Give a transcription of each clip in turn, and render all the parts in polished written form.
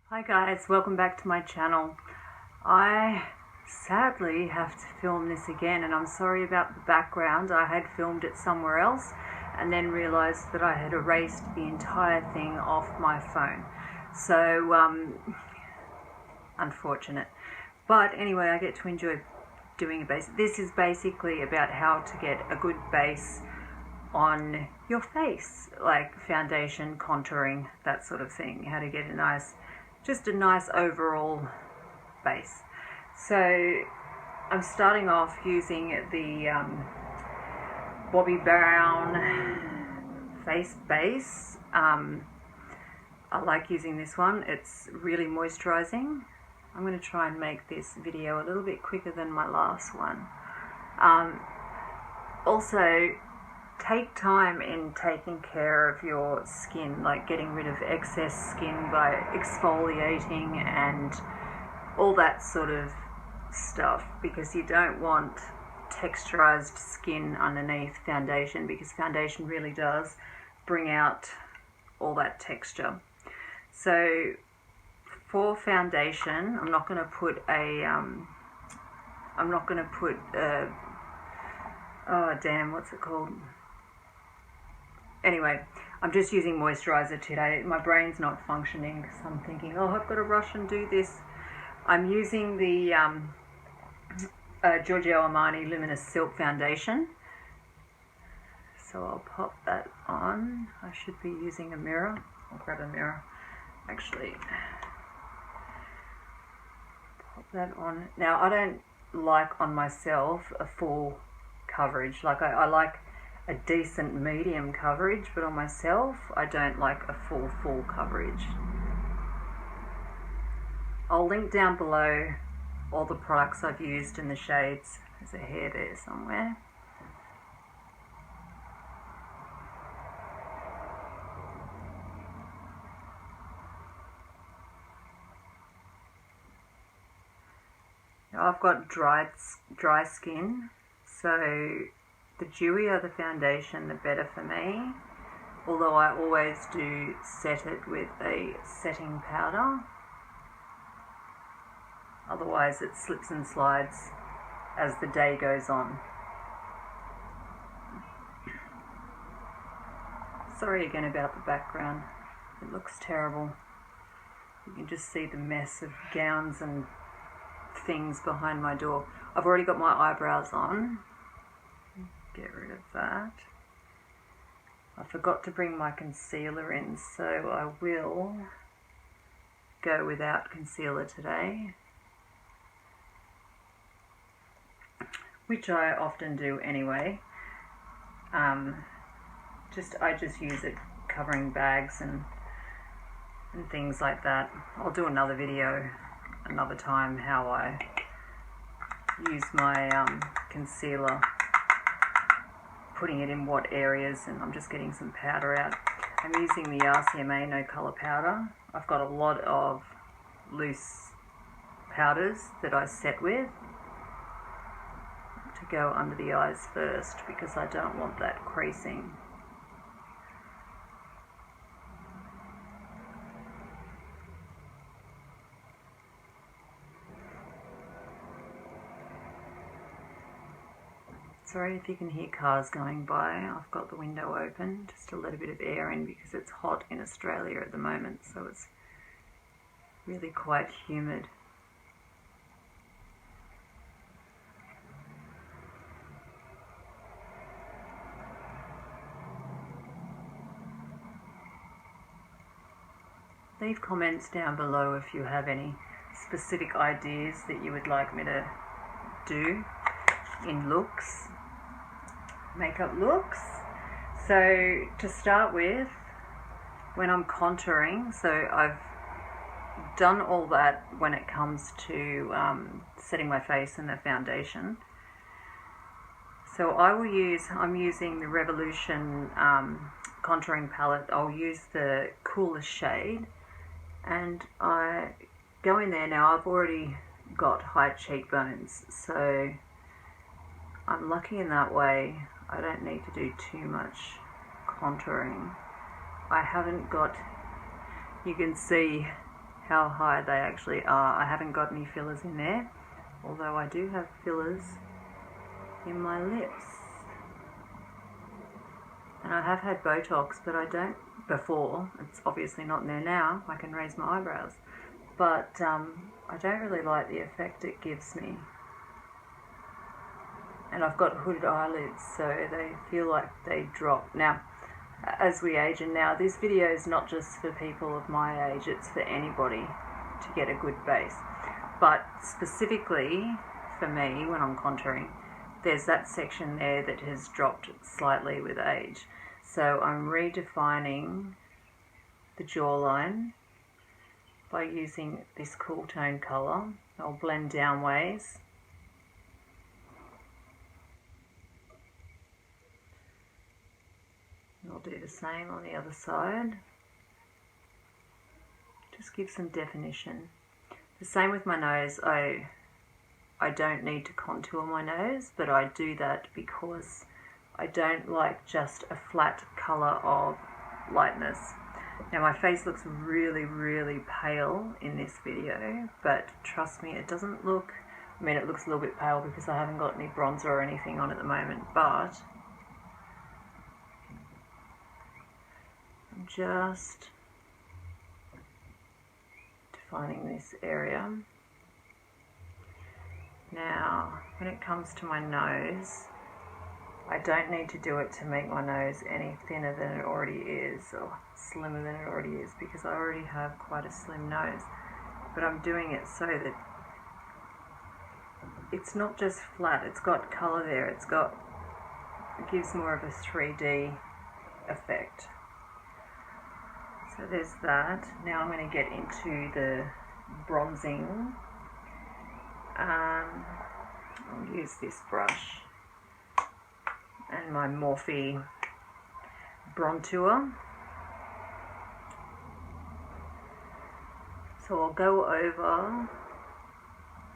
Hi guys, welcome back to my channel. I sadly have to film this again, and I'm sorry about the background. I had filmed it somewhere else and then realized that I had erased the entire thing off my phone. So, unfortunate. But anyway, I get to enjoy doing a base. This is basically about how to get a good base on your face, like foundation, contouring, that sort of thing. How to get just a nice overall base. So I'm starting off using the Bobbi Brown face base. I like using this one. It's really moisturizing. I'm going to try and make this video a little bit quicker than my last one. Also, take time in taking care of your skin, like getting rid of excess skin by exfoliating and all that sort of stuff, because you don't want texturized skin underneath foundation, because foundation really does bring out all that texture. So for foundation, I'm not going to put what's it called? Anyway, I'm just using moisturiser today. My brain's not functioning because I'm thinking, oh, I've got to rush and do this. I'm using the Giorgio Armani Luminous Silk Foundation. So I'll pop that on. I should be using a mirror. I'll grab a mirror, actually. Pop that on. Now, I don't like on myself a full coverage. Like I like a decent medium coverage, but on myself I don't like a full coverage. I'll link down below all the products I've used in the shades. There's a hair there somewhere. Now I've got dry skin, so the dewier the foundation, the better for me, although I always do set it with a setting powder. Otherwise it slips and slides as the day goes on. Sorry again about the background. It looks terrible. You can just see the mess of gowns and things behind my door. I've already got my eyebrows on. Get rid of that. I forgot to bring my concealer in, so I will go without concealer today, which I often do anyway. I just use it covering bags and things like that. I'll do another video another time how I use my concealer, putting it in what areas, and I'm just getting some powder out. I'm using the RCMA No Colour powder. I've got a lot of loose powders that I set with to go under the eyes first, because I don't want that creasing. Sorry if you can hear cars going by. I've got the window open just to let a bit of air in, because it's hot in Australia at the moment, so it's really quite humid. Leave comments down below if you have any specific ideas that you would like me to do in looks, makeup looks. So to start with, when I'm contouring, so I've done all that when it comes to setting my face in the foundation. So I'm using the Revolution contouring palette. I'll use the coolest shade, and I go in there. Now I've already got high cheekbones, so I'm lucky in that way. I don't need to do too much contouring. I haven't got, you can see how high they actually are. I haven't got any fillers in there, although I do have fillers in my lips. And I have had Botox, but I don't before. It's obviously not in there now. I can raise my eyebrows. But I don't really like the effect it gives me. And I've got hooded eyelids, so they feel like they drop. Now, as we age, and now this video is not just for people of my age, it's for anybody to get a good base. But specifically for me, when I'm contouring, there's that section there that has dropped slightly with age. So I'm redefining the jawline by using this cool tone colour. I'll blend down ways. I'll do the same on the other side. Just give some definition. The same with my nose. I don't need to contour my nose, but I do that because I don't like just a flat colour of lightness. Now my face looks really, really pale in this video, but trust me, it doesn't look, I mean, it looks a little bit pale because I haven't got any bronzer or anything on at the moment, but I'm just defining this area. Now, when it comes to my nose, I don't need to do it to make my nose any thinner than it already is, or slimmer than it already is, because I already have quite a slim nose. But I'm doing it so that it's not just flat, it's got colour there, it gives more of a 3D effect. So there's that. Now I'm going to get into the bronzing. I'll use this brush and my Morphe Bronzer. So I'll go over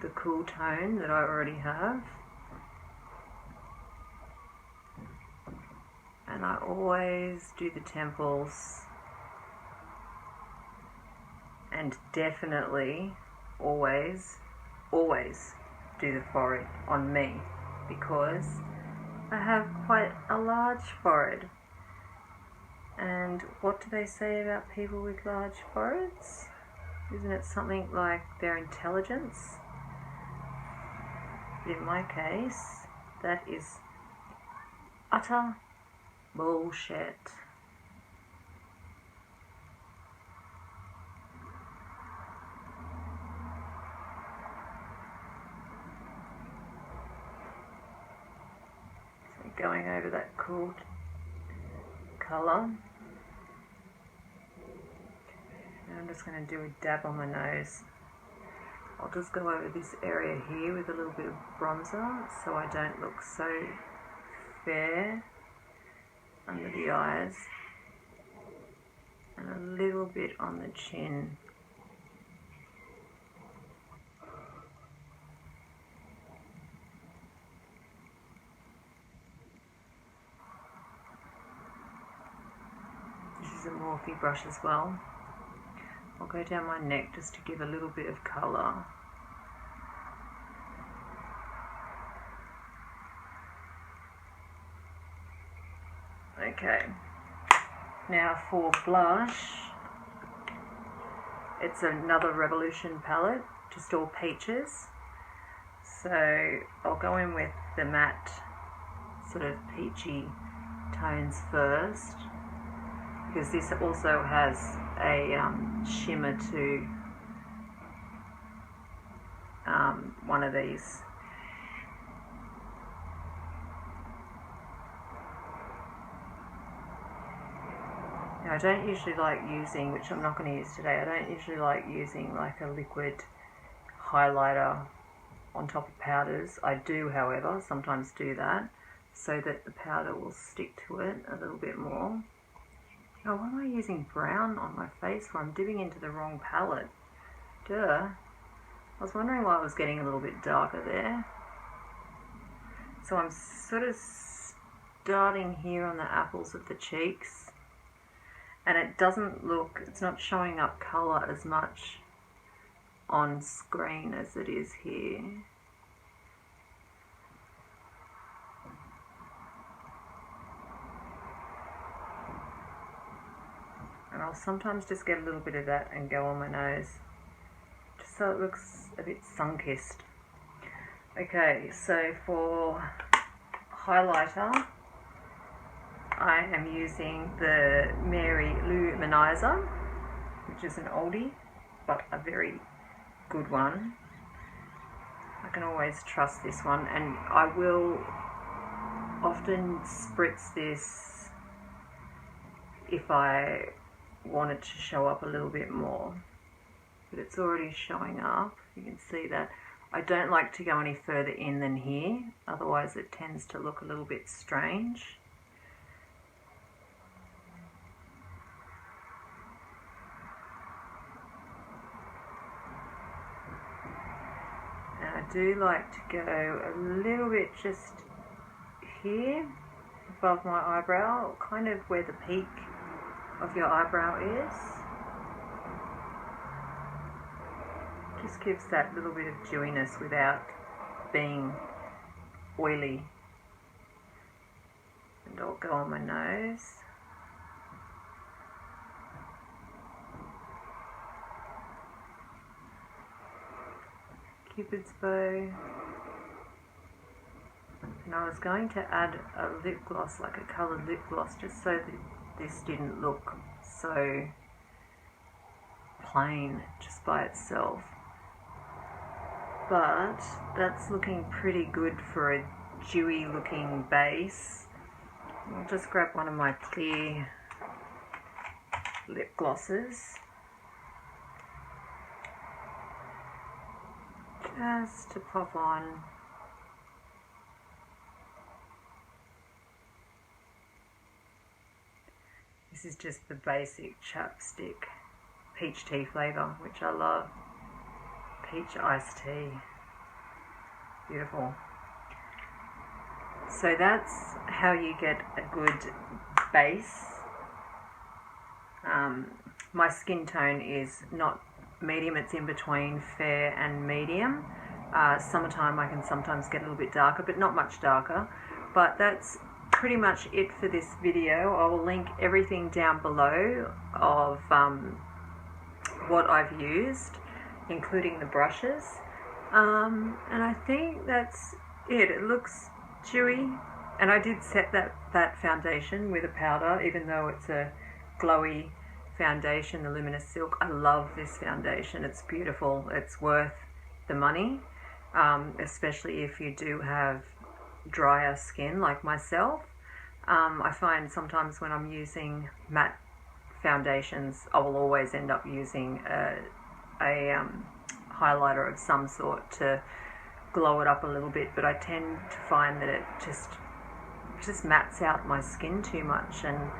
the cool tone that I already have, and I always do the temples, and definitely always do the forehead on me, because I have quite a large forehead. And what do they say about people with large foreheads? Isn't it something like their intelligence? But in my case, that is utter bullshit. Going over that cool colour. And I'm just going to do a dab on my nose. I'll just go over this area here with a little bit of bronzer so I don't look so fair under the eyes. And a little bit on the chin. A Morphe brush as well. I'll go down my neck just to give a little bit of colour. Okay, now for blush, it's another Revolution palette, just all peaches. So I'll go in with the matte sort of peachy tones first, because this also has a shimmer to one of these. Now I don't usually like using, which I'm not going to use today, I don't usually like using like a liquid highlighter on top of powders. I do, however, sometimes do that so that the powder will stick to it a little bit more. Oh, why am I using brown on my face for? I'm dipping into the wrong palette. Duh. I was wondering why it was getting a little bit darker there. So I'm sort of starting here on the apples of the cheeks. And it doesn't look, it's not showing up colour as much on screen as it is here. And I'll sometimes just get a little bit of that and go on my nose, just so it looks a bit sun-kissed. Okay, so for highlighter, I am using the Mary Luminizer, which is an oldie, but a very good one. I can always trust this one, and I will often spritz this if I want it to show up a little bit more, but it's already showing up. You can see that. I don't like to go any further in than here, otherwise it tends to look a little bit strange. And I do like to go a little bit just here above my eyebrow, kind of where the peak of your eyebrow is. Just gives that little bit of dewiness without being oily. And I'll go on my nose. Cupid's bow. And I was going to add a lip gloss, like a coloured lip gloss, just so that this didn't look so plain just by itself. But that's looking pretty good for a dewy looking base. I'll just grab one of my clear lip glosses just to pop on. This is just the basic chapstick peach tea flavour, which I love. Peach iced tea. Beautiful. So that's how you get a good base. My skin tone is not medium, it's in between fair and medium. Summertime I can sometimes get a little bit darker, but not much darker. But that's pretty much it for this video. I will link everything down below of what I've used, including the brushes. And I think that's it. It looks dewy, and I did set that foundation with a powder, even though it's a glowy foundation, the Luminous Silk. I love this foundation. It's beautiful. It's worth the money, especially if you do have drier skin like myself. I find sometimes when I'm using matte foundations, I will always end up using a highlighter of some sort to glow it up a little bit, but I tend to find that it just mats out my skin too much and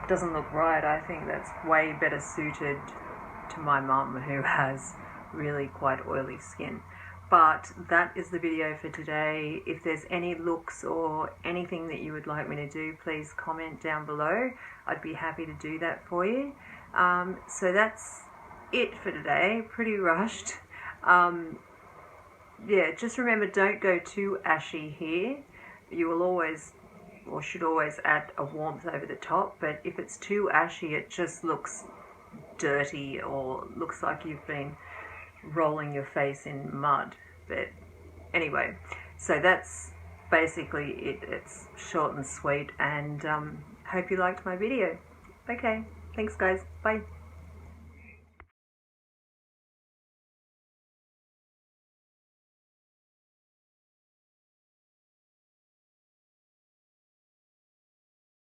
doesn't look right. I think that's way better suited to my mum, who has really quite oily skin. But that is the video for today. If there's any looks or anything that you would like me to do, please comment down below. I'd be happy to do that for you. So that's it for today. Pretty rushed. Yeah, just remember, don't go too ashy here. You will always, or should always, add a warmth over the top, but if it's too ashy it just looks dirty or looks like you've been rolling your face in mud. But anyway, so that's basically it. It's short and sweet, and hope you liked my video. Okay, thanks guys, bye.